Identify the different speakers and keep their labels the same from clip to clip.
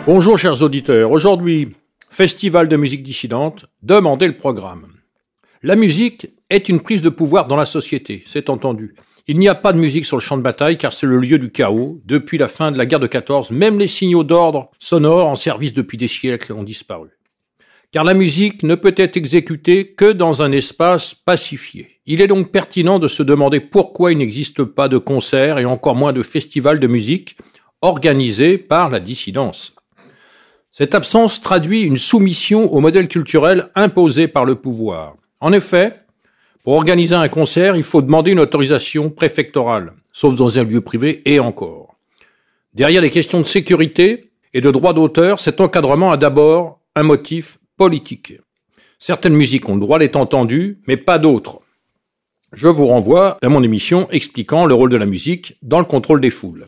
Speaker 1: Bonjour chers auditeurs, aujourd'hui, festival de musique dissidente, demandez le programme. La musique est une prise de pouvoir dans la société, c'est entendu. Il n'y a pas de musique sur le champ de bataille car c'est le lieu du chaos. Depuis la fin de la guerre de 14, même les signaux d'ordre sonores en service depuis des siècles ont disparu. Car la musique ne peut être exécutée que dans un espace pacifié. Il est donc pertinent de se demander pourquoi il n'existe pas de concerts et encore moins de festivals de musique organisés par la dissidence. Cette absence traduit une soumission au modèle culturel imposé par le pouvoir. En effet, pour organiser un concert, il faut demander une autorisation préfectorale, sauf dans un lieu privé et encore. Derrière les questions de sécurité et de droit d'auteur, cet encadrement a d'abord un motif politique. Certaines musiques ont le droit d'être entendues, mais pas d'autres. Je vous renvoie à mon émission expliquant le rôle de la musique dans le contrôle des foules.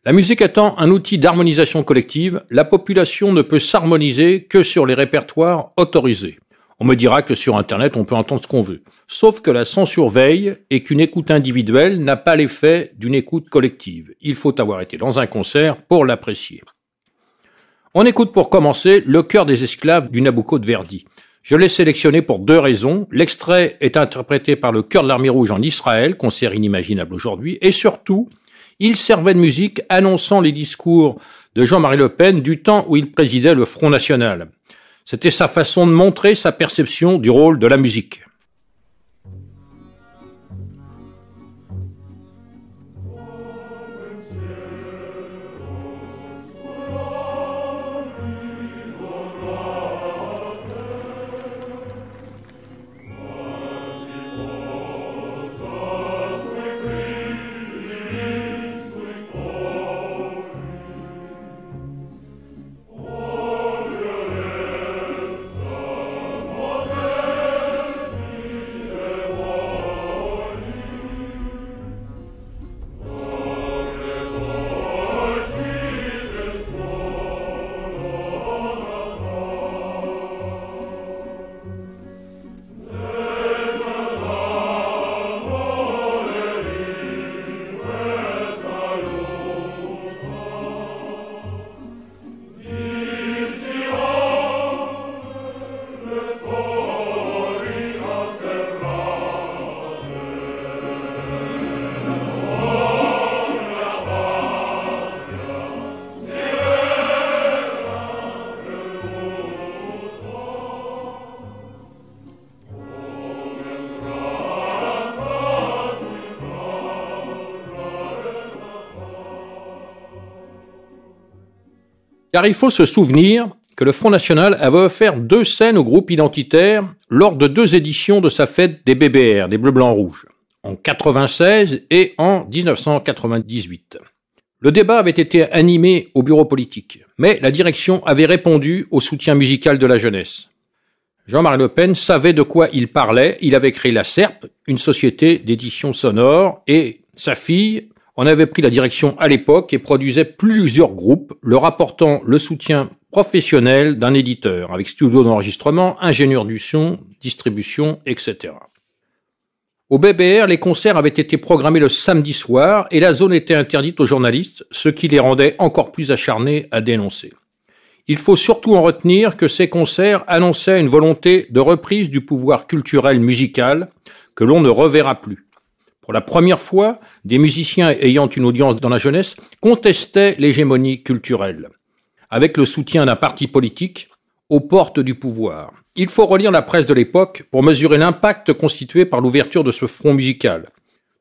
Speaker 1: La musique étant un outil d'harmonisation collective, la population ne peut s'harmoniser que sur les répertoires autorisés. On me dira que sur Internet, on peut entendre ce qu'on veut. Sauf que la censure veille et qu'une écoute individuelle n'a pas l'effet d'une écoute collective. Il faut avoir été dans un concert pour l'apprécier. On écoute pour commencer Le cœur des esclaves du Nabucco de Verdi. Je l'ai sélectionné pour deux raisons. L'extrait est interprété par le Chœur de l'Armée Rouge en Israël, concert inimaginable aujourd'hui, et surtout, il servait de musique annonçant les discours de Jean-Marie Le Pen du temps où il présidait le Front National. C'était sa façon de montrer sa perception du rôle de la musique. Car il faut se souvenir que le Front National avait offert 2 scènes au groupe identitaire lors de 2 éditions de sa fête des BBR, des Bleus Blancs Rouges, en 1996 et en 1998. Le débat avait été animé au bureau politique, mais la direction avait répondu au soutien musical de la jeunesse. Jean-Marie Le Pen savait de quoi il parlait, il avait créé la SERP, une société d'édition sonore, et sa fille en avait pris la direction à l'époque et produisait plusieurs groupes, leur apportant le soutien professionnel d'un éditeur, avec studio d'enregistrement, ingénieur du son, distribution, etc. Au BBR, les concerts avaient été programmés le samedi soir et la zone était interdite aux journalistes, ce qui les rendait encore plus acharnés à dénoncer. Il faut surtout en retenir que ces concerts annonçaient une volonté de reprise du pouvoir culturel musical que l'on ne reverra plus. Pour la première fois, des musiciens ayant une audience dans la jeunesse contestaient l'hégémonie culturelle, avec le soutien d'un parti politique aux portes du pouvoir. Il faut relire la presse de l'époque pour mesurer l'impact constitué par l'ouverture de ce front musical.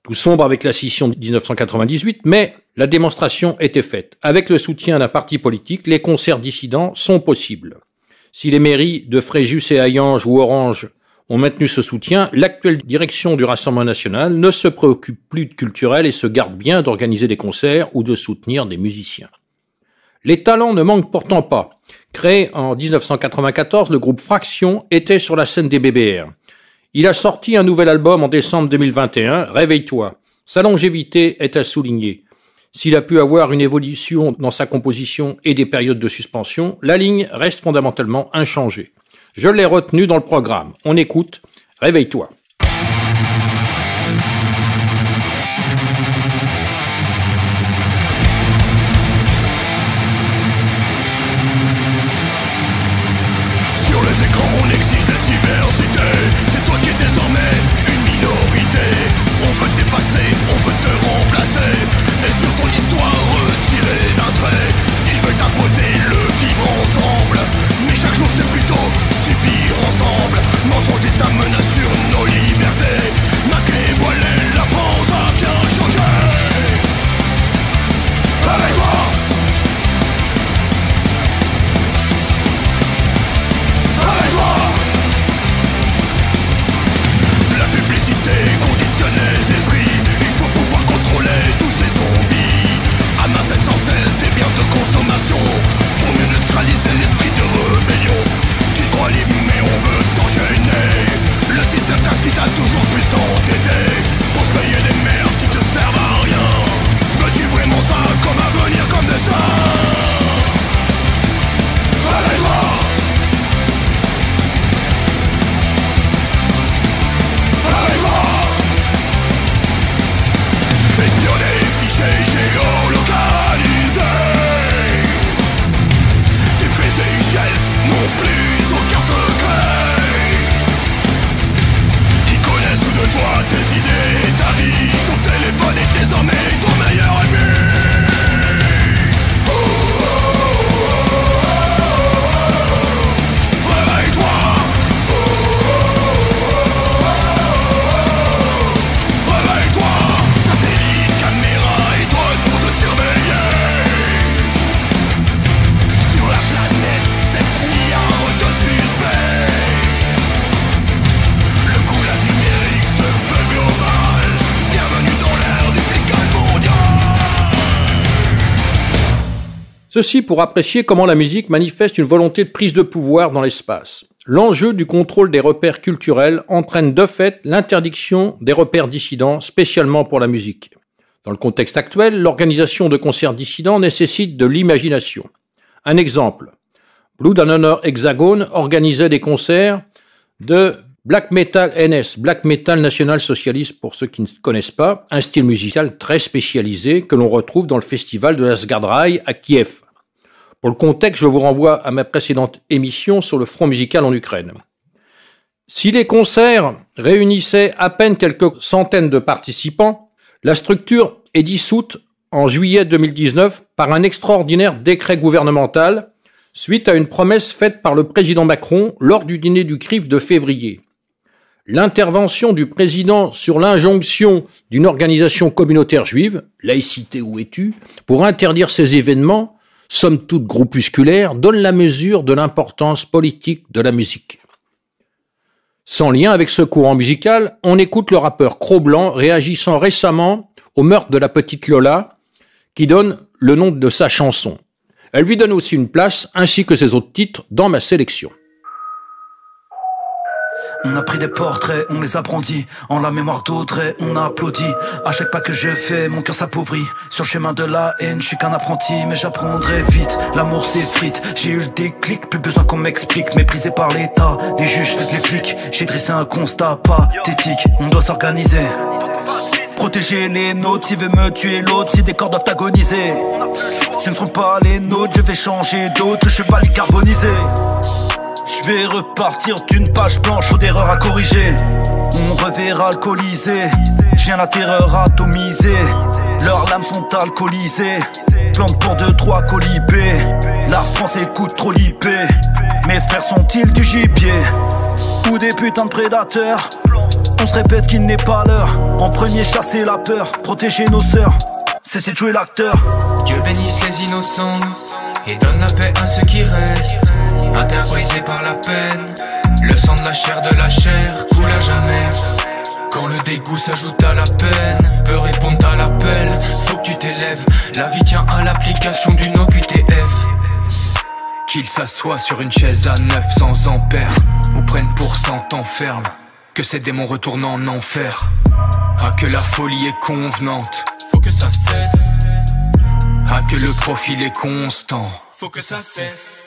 Speaker 1: Tout sombre avec la scission de 1998, mais la démonstration était faite. Avec le soutien d'un parti politique, les concerts dissidents sont possibles. Si les mairies de Fréjus et Hayange ou Orange ont maintenu ce soutien, l'actuelle direction du Rassemblement national ne se préoccupe plus de culturel et se garde bien d'organiser des concerts ou de soutenir des musiciens. Les talents ne manquent pourtant pas. Créé en 1994, le groupe Fraction était sur la scène des BBR. Il a sorti un nouvel album en décembre 2021, Réveille-toi. Sa longévité est à souligner. S'il a pu avoir une évolution dans sa composition et des périodes de suspension, la ligne reste fondamentalement inchangée. Je l'ai retenu dans le programme. On écoute Réveille-toi. Ceci pour apprécier comment la musique manifeste une volonté de prise de pouvoir dans l'espace. L'enjeu du contrôle des repères culturels entraîne de fait l'interdiction des repères dissidents, spécialement pour la musique. Dans le contexte actuel, l'organisation de concerts dissidents nécessite de l'imagination. Un exemple, Blood and Honor Hexagone organisait des concerts de Black Metal NS, Black Metal National Socialist pour ceux qui ne connaissent pas, un style musical très spécialisé que l'on retrouve dans le festival de l'Asgardrai à Kiev. Pour le contexte, je vous renvoie à ma précédente émission sur le front musical en Ukraine. Si les concerts réunissaient à peine quelques centaines de participants, la structure est dissoute en juillet 2019 par un extraordinaire décret gouvernemental suite à une promesse faite par le président Macron lors du dîner du CRIF de février. L'intervention du président sur l'injonction d'une organisation communautaire juive, laïcité où es-tu, pour interdire ces événements, somme toute groupusculaires, donne la mesure de l'importance politique de la musique. Sans lien avec ce courant musical, on écoute le rappeur Cro-Blanc réagissant récemment au meurtre de la petite Lola, qui donne le nom de sa chanson. Elle lui donne aussi une place, ainsi que ses autres titres, dans ma sélection.
Speaker 2: On a pris des portraits, on les a brandis. En la mémoire d'autres, on a applaudi. À chaque pas que je fais, mon cœur s'appauvrit. Sur le chemin de la haine, je suis qu'un apprenti, mais j'apprendrai vite. L'amour s'effrite, j'ai eu le déclic. Plus besoin qu'on m'explique, méprisé par l'État, les juges, les flics. J'ai dressé un constat pathétique, on doit s'organiser. Protéger les nôtres, s'il veut me tuer l'autre, si des corps doivent agoniser. Ce ne seront pas les nôtres, je vais changer d'autres, le cheval est carbonisé. Je vais repartir d'une page blanche, trop d'erreurs à corriger. On reverra alcoolisé, je viens la terreur atomisée. Leurs lames sont alcoolisées, plante pour 2-3 colibés. La France écoute trop l'IP, mes frères sont-ils du gibier ou des putains de prédateurs? On se répète qu'il n'est pas l'heure. En premier, chasser la peur, protéger nos sœurs, cesser de jouer l'acteur.
Speaker 3: Dieu bénisse les innocents et donne la paix à ceux qui restent, interprisés par la peine. Le sang de la chair coule à jamais. Quand le dégoût s'ajoute à la peine, peut répondre à l'appel. Faut que tu t'élèves, la vie tient à l'application d'une OQTF. Qu'ils s'assoient sur une chaise à 900 ampères ou prennent pour 100 ans ferme, que ces démons retournent en enfer. Ah, que la folie est convenante, faut que ça cesse. Ah, que le profil est constant, faut que ça cesse.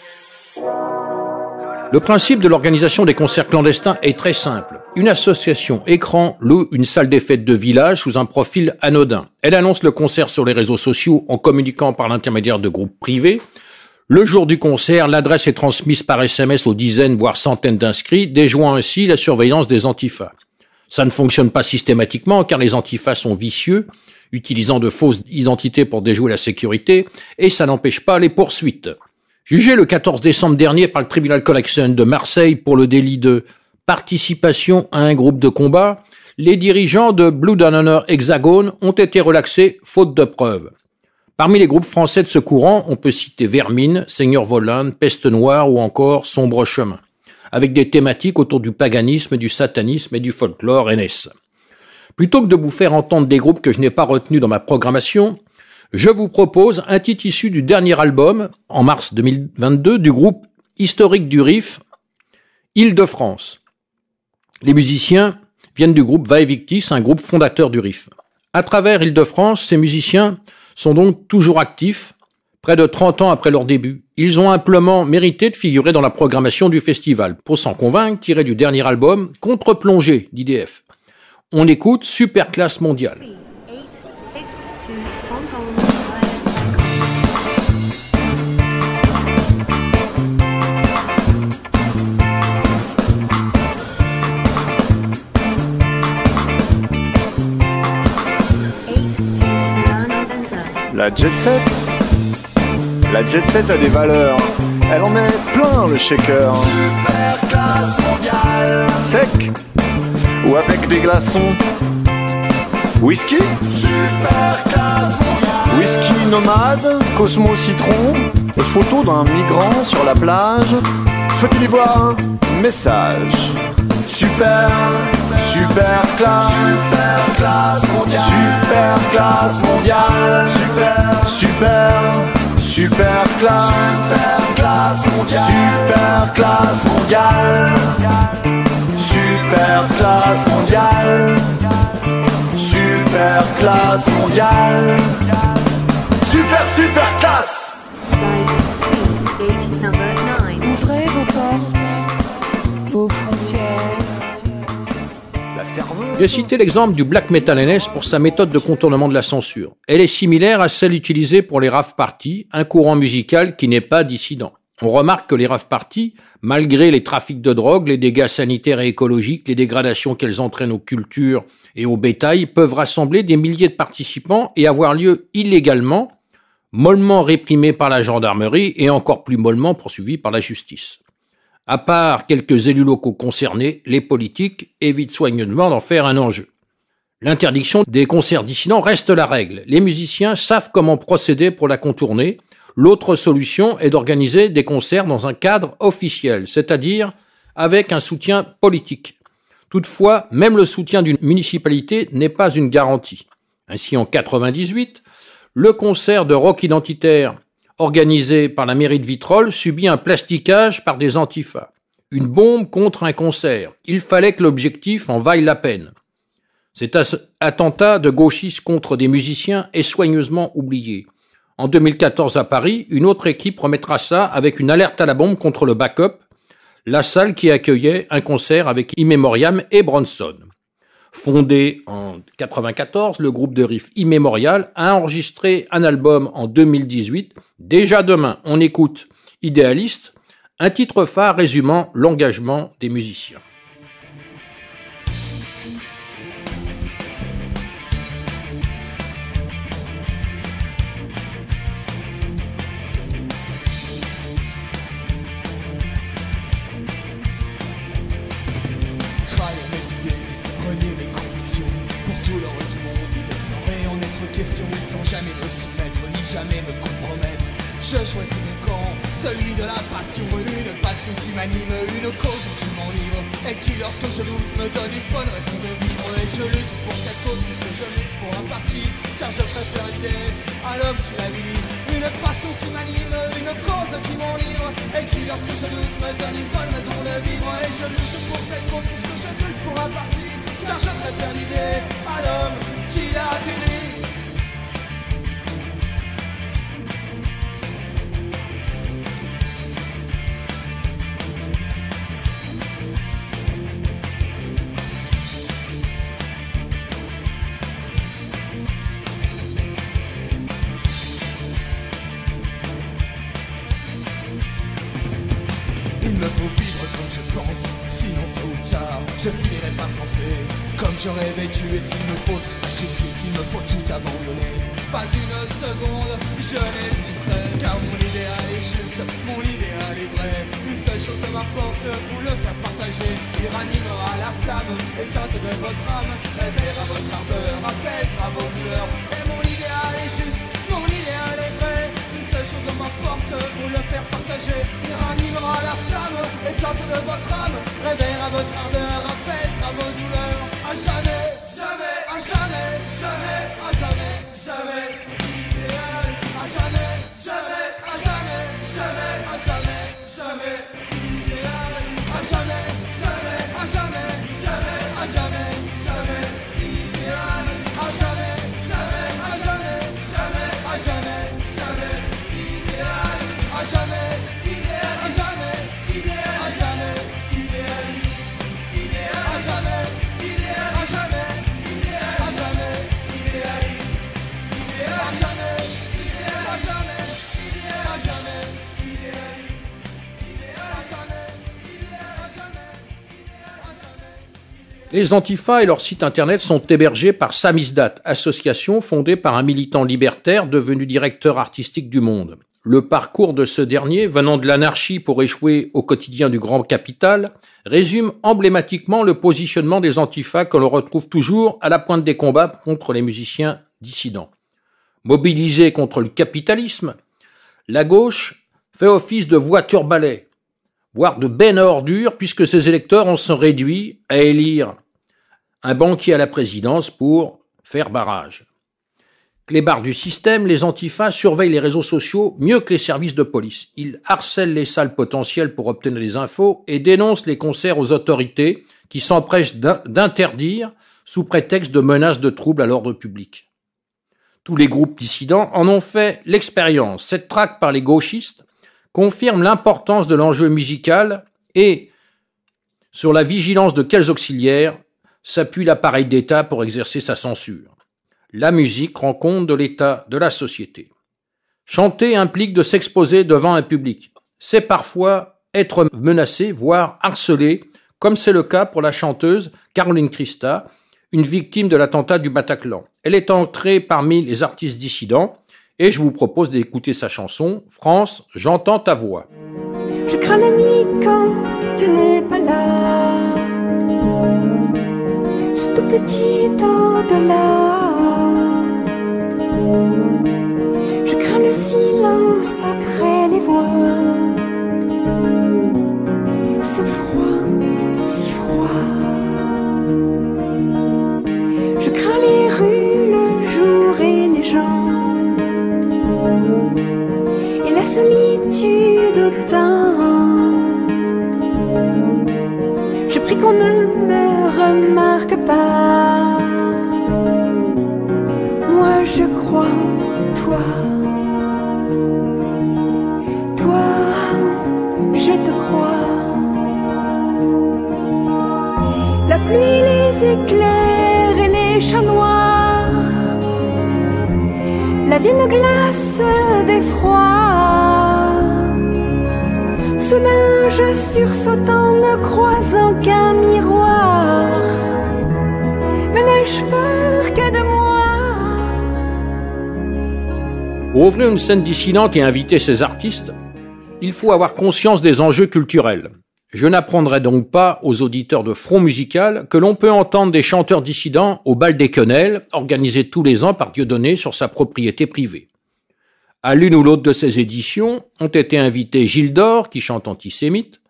Speaker 1: Le principe de l'organisation des concerts clandestins est très simple. Une association écran loue une salle des fêtes de village sous un profil anodin. Elle annonce le concert sur les réseaux sociaux en communiquant par l'intermédiaire de groupes privés. Le jour du concert, l'adresse est transmise par SMS aux dizaines voire centaines d'inscrits, déjouant ainsi la surveillance des antifas. Ça ne fonctionne pas systématiquement car les antifas sont vicieux, utilisant de fausses identités pour déjouer la sécurité, et ça n'empêche pas les poursuites. Jugé le 14 décembre dernier par le tribunal correctionnel de Marseille pour le délit de participation à un groupe de combat, les dirigeants de Blood and Honor Hexagone ont été relaxés faute de preuves. Parmi les groupes français de ce courant, on peut citer Vermine, Seigneur Volant, Peste Noire ou encore Sombre Chemin, avec des thématiques autour du paganisme, du satanisme et du folklore NS. Plutôt que de vous faire entendre des groupes que je n'ai pas retenus dans ma programmation, je vous propose un titre issu du dernier album, en mars 2022, du groupe historique du Rif, Île-de-France. Les musiciens viennent du groupe Vaevictis, un groupe fondateur du Rif. À travers Île-de-France, ces musiciens sont donc toujours actifs, près de 30 ans après leur début. Ils ont amplement mérité de figurer dans la programmation du festival. Pour s'en convaincre, tiré du dernier album, Contre-plongée d'IDF. On écoute Superclasse mondiale.
Speaker 4: La jet set a des valeurs. Elle en met plein le shaker.
Speaker 2: Superclasse mondiale.
Speaker 4: Sec ou avec des glaçons. Whisky.
Speaker 2: Superclasse mondiale.
Speaker 4: Whisky nomade, Cosmo citron. Et photo d'un migrant sur la plage. Faut-il y voir un message? Super classe. Superclasse mondiale. Super Super classe mondiale. Super classe mondiale. Super classe mondiale. Super classe mondiale. Super classe.
Speaker 5: Ouvrez vos portes, vos frontières.
Speaker 4: La serveuse.
Speaker 1: J'ai cité l'exemple du black metal NS pour sa méthode de contournement de la censure. Elle est similaire à celle utilisée pour les rave parties, un courant musical qui n'est pas dissident. On remarque que les rave parties, malgré les trafics de drogue, les dégâts sanitaires et écologiques, les dégradations qu'elles entraînent aux cultures et au bétail, peuvent rassembler des milliers de participants et avoir lieu illégalement, mollement réprimés par la gendarmerie et encore plus mollement poursuivis par la justice. À part quelques élus locaux concernés, les politiques évitent soigneusement d'en faire un enjeu. L'interdiction des concerts dissidents reste la règle. Les musiciens savent comment procéder pour la contourner. L'autre solution est d'organiser des concerts dans un cadre officiel, c'est-à-dire avec un soutien politique. Toutefois, même le soutien d'une municipalité n'est pas une garantie. Ainsi, en 1998, le concert de rock identitaire organisé par la mairie de Vitrolles subit un plasticage par des antifas. Une bombe contre un concert. Il fallait que l'objectif en vaille la peine. Cet attentat de gauchistes contre des musiciens est soigneusement oublié. En 2014 à Paris, une autre équipe remettra ça avec une alerte à la bombe contre le Backup, la salle qui accueillait un concert avec Immemoriam et Bronson. Fondé en 1994, le groupe de riff Immemorial a enregistré un album en 2018. Déjà demain, on écoute Idéaliste, un titre phare résumant l'engagement des musiciens.
Speaker 6: Je choisis mon camp, celui de la passion, une passion qui m'anime, une cause qui m'enivre, et qui lorsque je doute me donne une bonne raison de vivre. Et je lutte pour cette cause puisque je lutte pour un parti, car je préfère l'idée à l'homme qui la vit. Une passion qui m'anime, une cause qui m'enivre, et qui lorsque je doute me donne une bonne raison de vivre. Et je lutte pour cette cause puisque je lutte pour un parti, car je préfère l'idée à l'homme qui la vit. Je finirai par penser comme j'aurais vécu. Et s'il me faut tout sacrifier, s'il me faut tout abandonner, pas une seconde je n'hésiterai. Car mon idéal est juste, mon idéal est vrai. Une seule chose m'importe, vous le faire partager. Il ranimera la flamme éteinte de votre âme, réveillera votre ardeur, apaisera vos douleurs. Et mon idéal est juste, mon idéal est vrai. Une seule chose m'importe, vous le faire partager. Il ranimera la flamme éteinte de votre âme, réveillera votre ardeur, apaisera vos douleurs. À jamais, jamais, à jamais, jamais, à jamais, jamais, idéal. À jamais, jamais, à jamais, jamais, à jamais, jamais, idéal. À jamais, jamais, à jamais, jamais, à jamais, jamais, idéal. À jamais, jamais, à jamais, jamais, à jamais, jamais, idéal. À jamais, idéal, à jamais, idéal, à jamais, idéal. À jamais, idéal, à jamais, idéal, à jamais, idéal. À jamais, idéal, à jamais, idéal, à jamais, idéal. À jamais, idéal, à jamais, idéal, à jamais.
Speaker 1: Les Antifas et leur site internet sont hébergés par Samizdat, association fondée par un militant libertaire devenu directeur artistique du Monde. Le parcours de ce dernier, venant de l'anarchie pour échouer au quotidien du grand capital, résume emblématiquement le positionnement des Antifas que l'on retrouve toujours à la pointe des combats contre les musiciens dissidents. Mobilisée contre le capitalisme, la gauche fait office de voiture-balai, voire de benne à ordures, puisque ses électeurs en sont réduits à élire un banquier à la présidence pour faire barrage. Clébards du système, les antifas surveillent les réseaux sociaux mieux que les services de police. Ils harcèlent les salles potentielles pour obtenir des infos et dénoncent les concerts aux autorités qui s'empressent d'interdire sous prétexte de menaces de troubles à l'ordre public. Tous les groupes dissidents en ont fait l'expérience. Cette traque par les gauchistes confirme l'importance de l'enjeu musical et sur la vigilance de quels auxiliaires s'appuie l'appareil d'État pour exercer sa censure. La musique rend compte de l'état de la société. Chanter implique de s'exposer devant un public. C'est parfois être menacé, voire harcelé, comme c'est le cas pour la chanteuse Caroline Christa, une victime de l'attentat du Bataclan. Elle est entrée parmi les artistes dissidents et je vous propose d'écouter sa chanson « France, j'entends ta voix ».
Speaker 7: Je crains la nuit quand tu n'es pas là. C'est tout petit au-delà. Je crains le silence après les voix. C'est froid, si froid. Je crains les rues, le jour et les gens. Et la solitude autant. Je prie qu'on ne me remarque pas. Moi je crois en toi. Toi, je te crois. La pluie, les éclairs et les chats noirs. La vie me glace d'effroi. Soudain je sursaute en ne croisant qu'un miroir. Mais n'ai-je peur que de moi?
Speaker 1: Pour ouvrir une scène dissidente et inviter ces artistes, il faut avoir conscience des enjeux culturels. Je n'apprendrai donc pas aux auditeurs de Front Musical que l'on peut entendre des chanteurs dissidents au bal des quenelles, organisé tous les ans par Dieudonné sur sa propriété privée. À l'une ou l'autre de ces éditions ont été invités Gilles Dor, qui chante antisémite,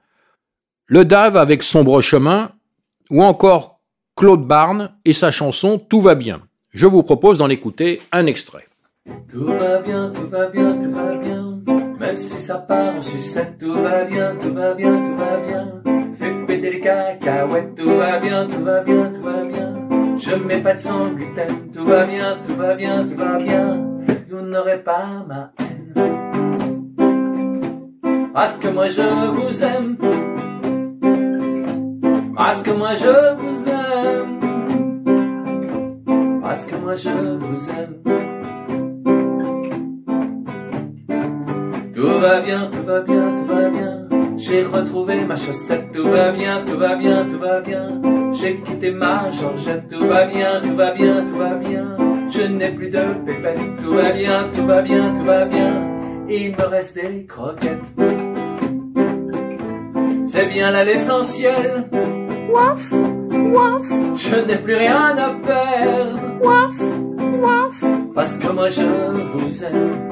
Speaker 1: Le Dave avec Sombre Chemin, ou encore Claude Barne et sa chanson Tout va bien. Je vous propose d'en écouter un extrait.
Speaker 8: Tout va bien, tout va bien, tout va bien. Même si ça part en sucette, tout va bien, tout va bien, tout va bien. Fais péter les cacahuètes, tout va bien, tout va bien, tout va bien. Je mets pas de sang gluten, tout va bien, tout va bien, tout va bien. Vous n'aurez pas ma haine. Parce que moi je vous aime. Parce que moi je vous aime. Parce que moi je vous aime. Tout va bien, tout va bien, tout va bien. J'ai retrouvé ma chaussette, tout va bien, tout va bien, tout va bien. J'ai quitté ma Georgette, tout va bien, tout va bien, tout va bien. Je n'ai plus de pépette, tout va bien, tout va bien, tout va bien. Il me reste des croquettes. C'est bien là l'essentiel.
Speaker 7: Waf, waf.
Speaker 8: Je n'ai plus rien à perdre.
Speaker 7: Waf, waf.
Speaker 8: Parce que moi je vous aime.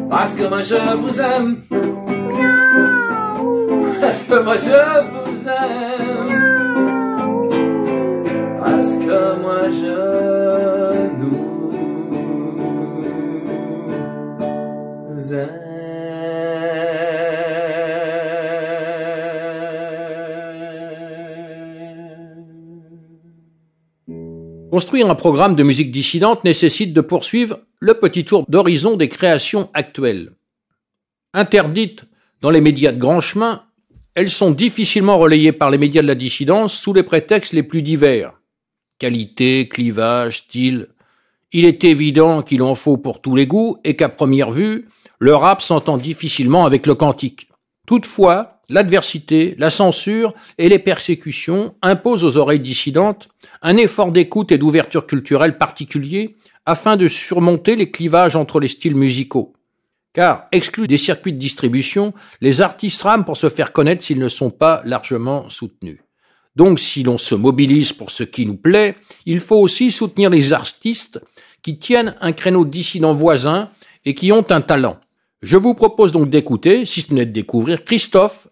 Speaker 8: Parce que moi je vous aime. Parce que moi je vous aime. Parce que moi je nous aime.
Speaker 1: Construire un programme de musique dissidente nécessite de poursuivre le petit tour d'horizon des créations actuelles. Interdites dans les médias de grand chemin, elles sont difficilement relayées par les médias de la dissidence sous les prétextes les plus divers. Qualité, clivage, style. Il est évident qu'il en faut pour tous les goûts et qu'à première vue, le rap s'entend difficilement avec le cantique. Toutefois, l'adversité, la censure et les persécutions imposent aux oreilles dissidentes un effort d'écoute et d'ouverture culturelle particulier afin de surmonter les clivages entre les styles musicaux. Car, exclus des circuits de distribution, les artistes rament pour se faire connaître s'ils ne sont pas largement soutenus. Donc, si l'on se mobilise pour ce qui nous plaît, il faut aussi soutenir les artistes qui tiennent un créneau dissident voisin et qui ont un talent. Je vous propose donc d'écouter, si ce n'est de découvrir, Christophe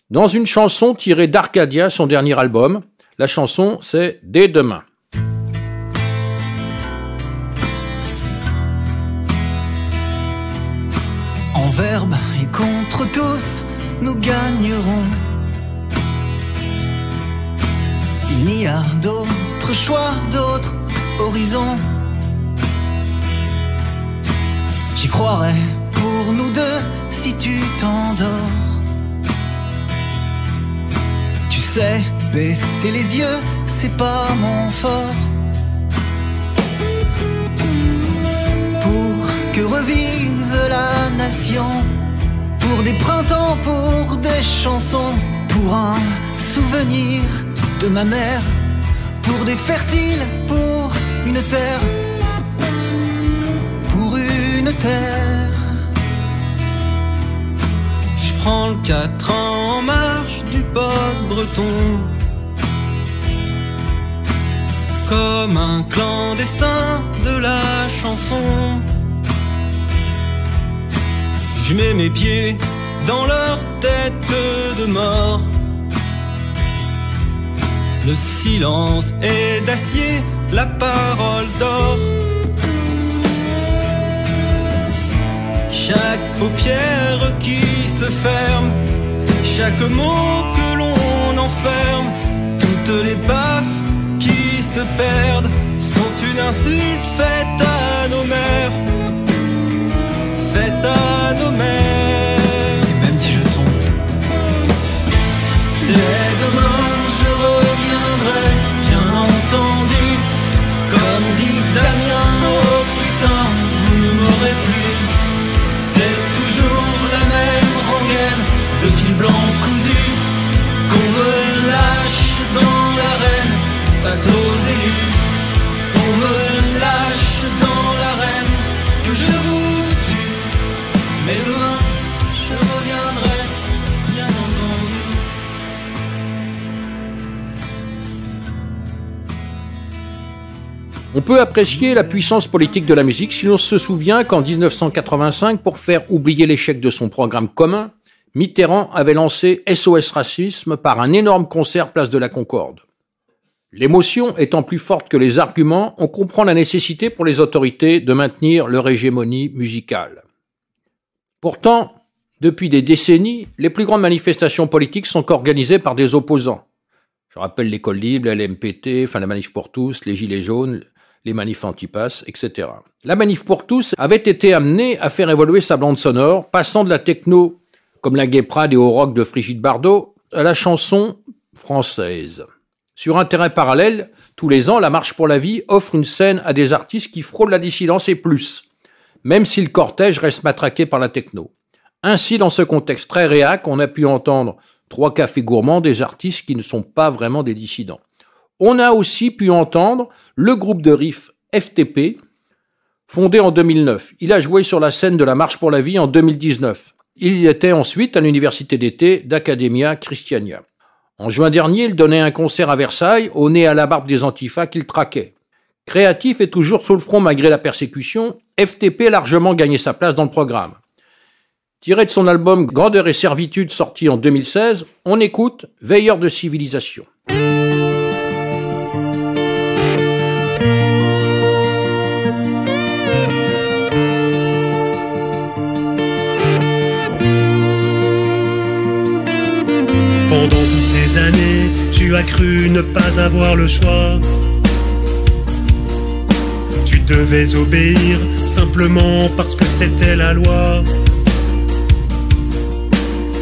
Speaker 1: dans une chanson tirée d'Arcadia, son dernier album. La chanson, c'est « Dès demain ».
Speaker 6: verbe et contre tous, nous gagnerons. Il n'y a d'autre choix, d'autres horizons. J'y croirais pour nous deux si tu t'endors. Tu sais, baisser les yeux, c'est pas mon fort. Pour que revive la nation, pour des printemps, pour des chansons, pour un souvenir de ma mère, pour des fertiles, pour une terre, pour une terre. Je prends le 4 ans en marche du pod breton, comme un clandestin de la chanson. Je mets mes pieds dans leur tête de mort. Le silence est d'acier, la parole d'or. Chaque paupière qui se ferme, chaque mot que l'on enferme, toutes les baffes qui se perdent sont une insulte faite à nos mères, faite à nos mères. Et même si je tombe, dès demain je reviendrai, bien entendu, comme dit Damien, oh putain, vous ne m'aurez plus. C'est toujours la même rengaine, le fil blanc cousu, qu'on me lâche dans l'arène, face aux élus. On me lâche dans l'arène, que je vous tue, mais demain je reviendrai, bien entendu.
Speaker 1: On peut apprécier la puissance politique de la musique si l'on se souvient qu'en 1985, pour faire oublier l'échec de son programme commun, Mitterrand avait lancé SOS Racisme par un énorme concert place de la Concorde. L'émotion étant plus forte que les arguments, on comprend la nécessité pour les autorités de maintenir leur hégémonie musicale. Pourtant, depuis des décennies, les plus grandes manifestations politiques sont organisées par des opposants. Je rappelle l'École libre, la LMPT, la Manif pour tous, les Gilets jaunes, les manifs anti-pass, etc. La Manif pour tous avait été amenée à faire évoluer sa bande sonore, passant de la techno, comme la Gay Pride et au rock de Brigitte Bardot, à la chanson française. Sur un terrain parallèle, tous les ans, la Marche pour la vie offre une scène à des artistes qui frôlent la dissidence et plus, même si le cortège reste matraqué par la techno. Ainsi, dans ce contexte très réac, on a pu entendre 3 cafés gourmands des artistes qui ne sont pas vraiment des dissidents. On a aussi pu entendre le groupe de riff FTP, fondé en 2009. Il a joué sur la scène de la Marche pour la vie en 2019. Il y était ensuite à l'université d'été d'Academia Christiania. En juin dernier, il donnait un concert à Versailles, au nez à la barbe des antifas qu'il traquait. Créatif et toujours sur le front malgré la persécution, FTP a largement gagné sa place dans le programme. Tiré de son album Grandeur et Servitude sorti en 2016, on écoute Veilleur de civilisation.
Speaker 9: Pendant toutes ces années, tu as cru ne pas avoir le choix. Tu devais obéir simplement parce que c'était la loi.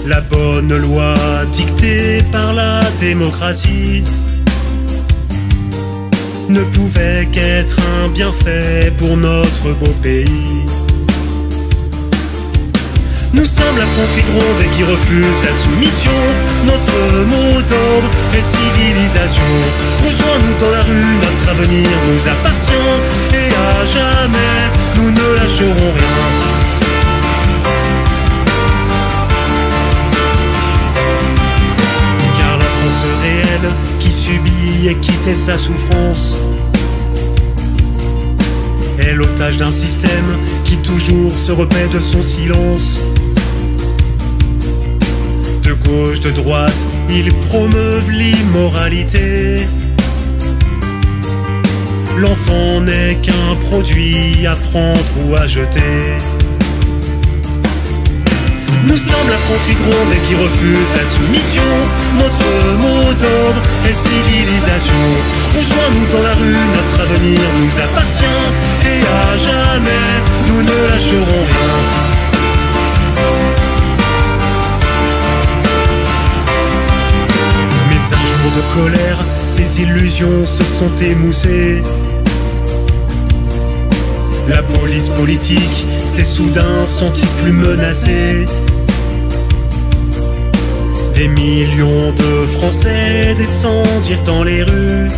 Speaker 9: La bonne loi dictée par la démocratie ne pouvait qu'être un bienfait pour notre beau pays. Nous sommes la France qui gronde et qui refuse la soumission. Notre mot d'ordre est civilisation. Rejoins-nous dans la rue, notre avenir nous appartient. Et à jamais, nous ne lâcherons rien. Car la France réelle qui subit et qui tait sa souffrance est l'otage d'un système qui toujours se repaît de son silence. De gauche, de droite, ils promeuvent l'immoralité. L'enfant n'est qu'un produit à prendre ou à jeter. Nous sommes la France qui gronde et qui refuse la soumission. Notre mot d'ordre est civilisation. Rejoins-nous dans la rue, notre avenir nous appartient. Et à jamais, nous ne lâcherons rien. Mais un jour de colère, ces illusions se sont émoussées. La police politique s'est soudain sentie plus menacée. Des millions de Français descendirent dans les rues,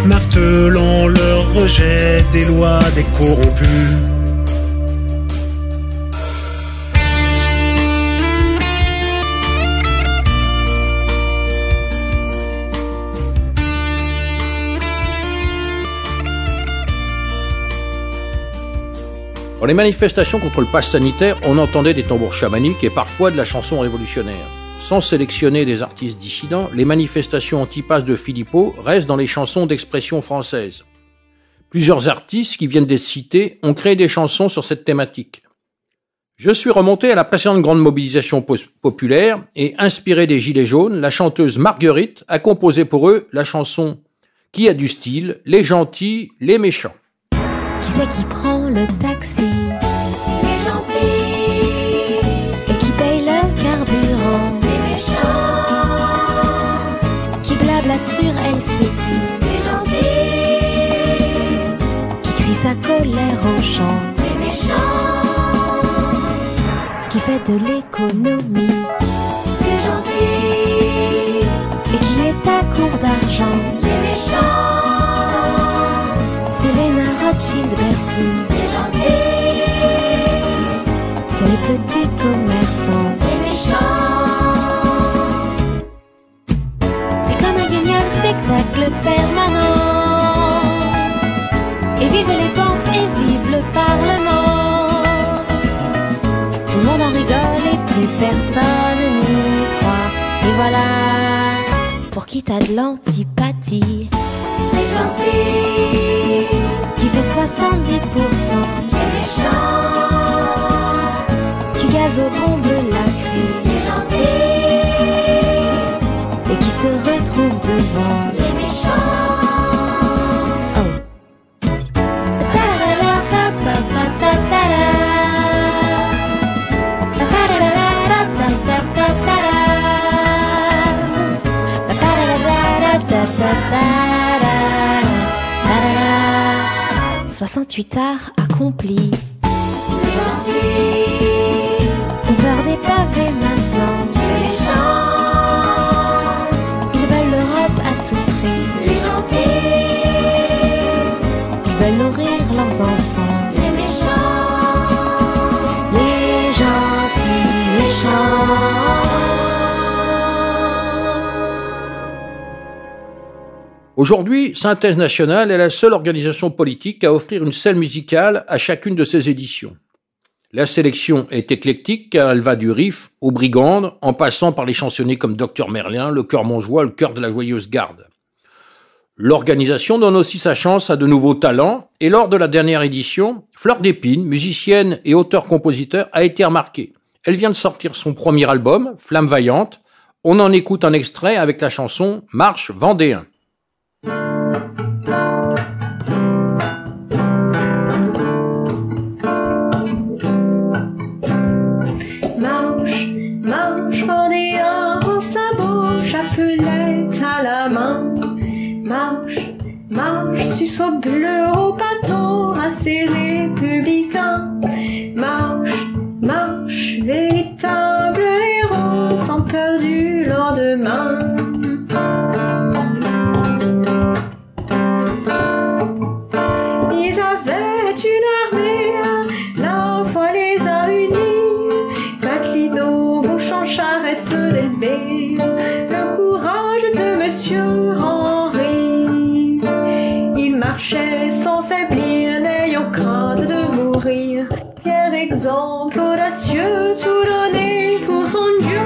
Speaker 9: martelant leur rejet des lois des corrompus.
Speaker 1: Dans les manifestations contre le pass sanitaire, on entendait des tambours chamaniques et parfois de la chanson révolutionnaire. Sans sélectionner des artistes dissidents, les manifestations anti-pass de Philippot restent dans les chansons d'expression française. Plusieurs artistes qui viennent d'être cités ont créé des chansons sur cette thématique. Je suis remonté à la précédente grande mobilisation populaire et, inspiré des Gilets jaunes, la chanteuse Marguerite a composé pour eux la chanson qui a du style, les gentils, les méchants.
Speaker 7: Qui c'est qui prend le taxi? Les gentils. Et qui paye le carburant? Les méchants. Qui blablate sur LCI? Les gentils. Qui crie sa colère au chant? Les méchants. Qui fait de l'économie? Les gentils. Et qui est à court d'argent? Les méchants. Rothschild, Bercy, les gentils. C'est les petits commerçants, les méchants. C'est comme un génial spectacle permanent. Et vive les banques et vive le Parlement. Tout le monde en rigole et plus personne n'y croit. Et voilà, pour qui t'as de l'antipathie. Les gentils. Qui fait 70%, les méchants. Qui gaz aux bombes la crie, les gentils. Et qui se retrouvent devant, les méchants. Oh. « 68 arts accomplis. Les gentils ont peur des pavés maintenant. Les méchants, ils veulent l'Europe à tout prix. Les gentils, ils veulent nourrir leurs enfants. Les méchants, les gentils méchants.
Speaker 1: Aujourd'hui, Synthèse Nationale est la seule organisation politique à offrir une scène musicale à chacune de ses éditions. La sélection est éclectique car elle va du riff aux brigandes, en passant par les chansonniers comme Dr Merlin, le Chœur Montjoie, le Chœur de la Joyeuse Garde. L'organisation donne aussi sa chance à de nouveaux talents, et lors de la dernière édition, Fleur d'Épine, musicienne et auteur-compositeur, a été remarquée. Elle vient de sortir son premier album, Flamme Vaillante. On en écoute un extrait avec la chanson Marche Vendéen.
Speaker 10: Marche Vendéen en sabot, chapelette à la main. Marche, suceau bleu au pâteau, assez républicain. Marche, véritable héros, sans peur du lendemain. Ils avaient une armée, la foi les a unis. Maclino, Bouchon, Charette, Delbé, le courage de Monsieur Henri. Il marchait sans faiblir, n'ayant crainte de mourir. Fier exemple audacieux, tout donné pour son Dieu.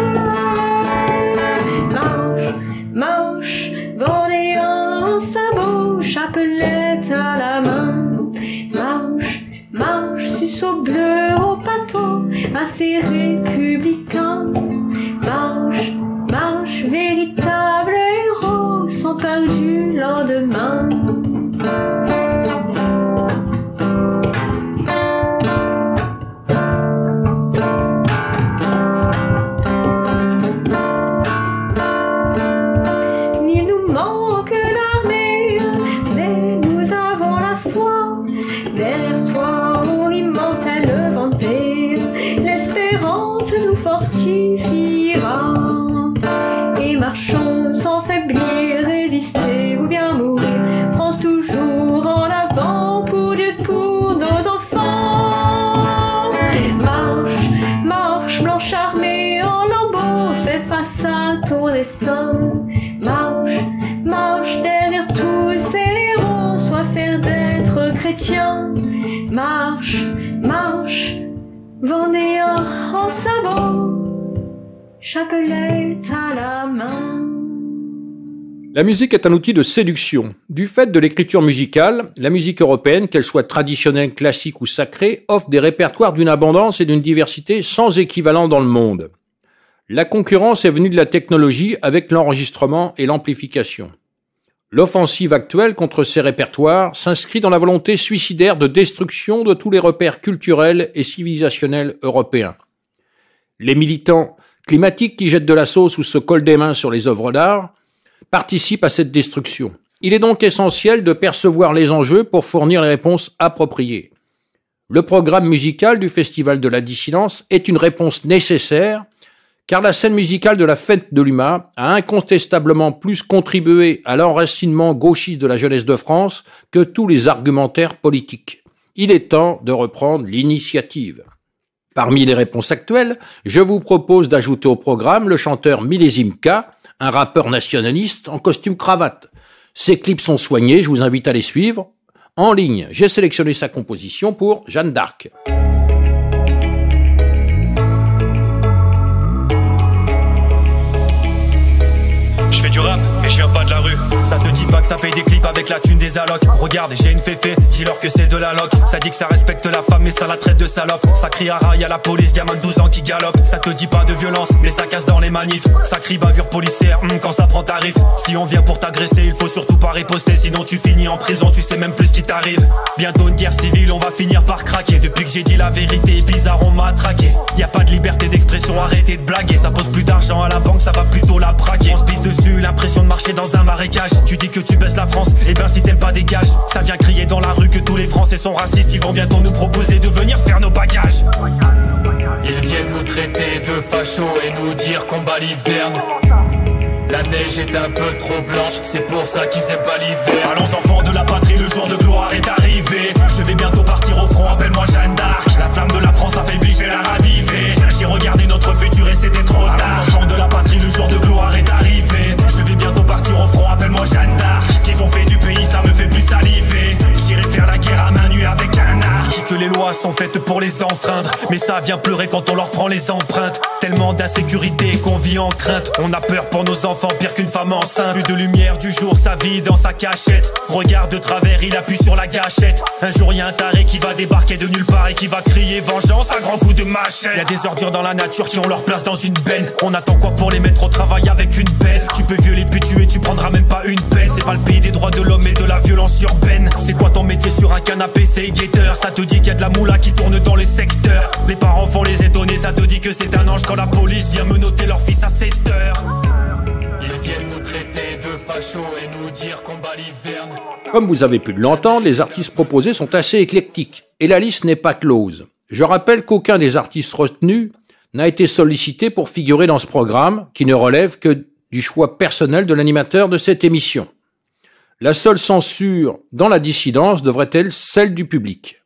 Speaker 10: Marche, Vendéen en sabot, chapelette à la main. Marche, suceau bleu au pâteau, lendemain. Il nous manque l'armée, mais nous avons la foi. Vers toi, ô immortel vampire, l'espérance nous fortifiera. Et marchons sans faiblir, résister ou bien mourir. France toujours en avant pour Dieu, pour nos enfants. Marche, marche, blanche armée en lambeaux, fais face à ton destin. Marche, marche derrière tous ces héros, sois fier d'être chrétien. Marche, marche, Vendéen en sabots, chapelet à la main.
Speaker 1: La musique est un outil de séduction. Du fait de l'écriture musicale, la musique européenne, qu'elle soit traditionnelle, classique ou sacrée, offre des répertoires d'une abondance et d'une diversité sans équivalent dans le monde. La concurrence est venue de la technologie avec l'enregistrement et l'amplification. L'offensive actuelle contre ces répertoires s'inscrit dans la volonté suicidaire de destruction de tous les repères culturels et civilisationnels européens. Les militants climatiques qui jettent de la sauce ou se collent des mains sur les œuvres d'art participent à cette destruction. Il est donc essentiel de percevoir les enjeux pour fournir les réponses appropriées. Le programme musical du Festival de la Dissidence est une réponse nécessaire, car la scène musicale de la fête de l'UMA a incontestablement plus contribué à l'enracinement gauchiste de la jeunesse de France que tous les argumentaires politiques. Il est temps de reprendre l'initiative. Parmi les réponses actuelles, je vous propose d'ajouter au programme le chanteur Millésime K, un rappeur nationaliste en costume cravate. Ses clips sont soignés, je vous invite à les suivre. En ligne, j'ai sélectionné sa composition pour Jeanne d'Arc.
Speaker 11: Je fais du rap, mais je viens pas de la rue. Ça te dit pas que ça paye des clips avec la thune des allocs. Regarde, j'ai une féfé, dis-leur que c'est de la loc. Ça dit que ça respecte la femme, mais ça la traite de salope. Ça crie à rail à la police, gamin de 12 ans qui galope. Ça te dit pas de violence, mais ça casse dans les manifs. Ça crie bavure policière, quand ça prend tarif. Si on vient pour t'agresser, il faut surtout pas riposter. Sinon tu finis en prison, tu sais même plus ce qui t'arrive. Bientôt une guerre civile, on va finir par craquer. Depuis que j'ai dit la vérité, bizarre, on m'a traqué. Y a pas de liberté d'expression, arrêtez de blaguer. Ça pose plus d'argent à la banque, ça va plutôt la braquer. On se pisse dessus, l'impression de marcher dans un marécage. Tu dis que tu baisses la France, et ben si t'aimes pas dégage. Ça vient crier dans la rue que tous les Français sont racistes. Ils vont bientôt nous proposer de venir faire nos bagages.
Speaker 12: Ils viennent nous traiter de fachos et nous dire qu'on bat l'hiverne. La neige est un peu trop blanche, c'est pour ça qu'ils aiment pas l'hiver.
Speaker 11: Allons enfants de la patrie, le jour de gloire est arrivé. Je vais bientôt partir au front, appelle-moi Jeanne d'Arc. La flamme de la France affaiblie, je vais la raviver. J'ai regardé notre futur et c'était trop tard. Allons enfants de la patrie, le jour de gloire est arrivé. Je vais bientôt partir au front, appelle-moi Jeanne d'Arc. Ce qu'ils ont fait du pays, ça me fait plus saliver. J'irai faire la guerre à main nue avec un arc. Que les lois sont faites pour les enfreindre, mais ça vient pleurer quand on leur prend les empreintes. Tellement d'insécurité qu'on vit en crainte. On a peur pour nos enfants, pire qu'une femme enceinte. Plus de lumière du jour, sa vie dans sa cachette. Regarde de travers, il appuie sur la gâchette. Un jour y a un taré qui va débarquer de nulle part et qui va crier vengeance à grands coups de machette. Y a des ordures dans la nature qui ont leur place dans une benne. On attend quoi pour les mettre au travail avec une peine? Tu peux violer puis tuer, tu prendras même pas une peine. C'est pas le pays des droits de l'homme et de la violence urbaine. C'est quoi ton métier sur un canapé? C'est guetteur. Ça te dit qu'il y a de la moula qui tourne dans les secteurs. Les parents font les étonner, ça te dit que c'est un ange quand la police vient menotter leur fils à 7 heures.
Speaker 12: Ils viennent nous traiter de fachos et nous dire qu'on bat l'hiverne.
Speaker 1: Comme vous avez pu l'entendre, les artistes proposés sont assez éclectiques, et la liste n'est pas close. Je rappelle qu'aucun des artistes retenus n'a été sollicité pour figurer dans ce programme, qui ne relève que du choix personnel de l'animateur de cette émission. La seule censure dans la dissidence devrait être celle du public.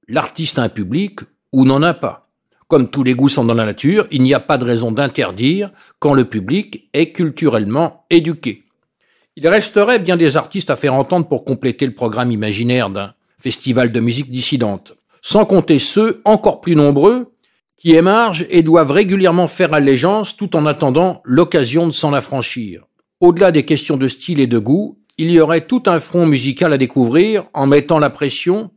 Speaker 1: L'artiste a un public ou n'en a pas. Comme tous les goûts sont dans la nature, il n'y a pas de raison d'interdire quand le public est culturellement éduqué. Il resterait bien des artistes à faire entendre pour compléter le programme imaginaire d'un festival de musique dissidente, sans compter ceux, encore plus nombreux, qui émargent et doivent régulièrement faire allégeance tout en attendant l'occasion de s'en affranchir. Au-delà des questions de style et de goût, il y aurait tout un front musical à découvrir en mettant la pression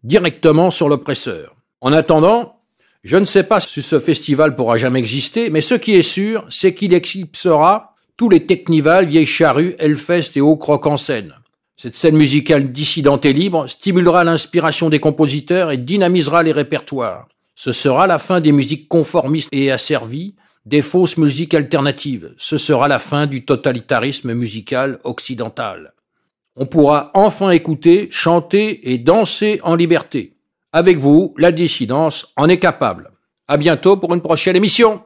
Speaker 1: directement sur l'oppresseur. En attendant, je ne sais pas si ce festival pourra jamais exister, mais ce qui est sûr, c'est qu'il éclipsera tous les Technival, Vieilles Charrues, Hellfest et Au Croc en Seine. Cette scène musicale dissidente et libre stimulera l'inspiration des compositeurs et dynamisera les répertoires. Ce sera la fin des musiques conformistes et asservies, des fausses musiques alternatives. Ce sera la fin du totalitarisme musical occidental. On pourra enfin écouter, chanter et danser en liberté. Avec vous, la dissidence en est capable. À bientôt pour une prochaine émission.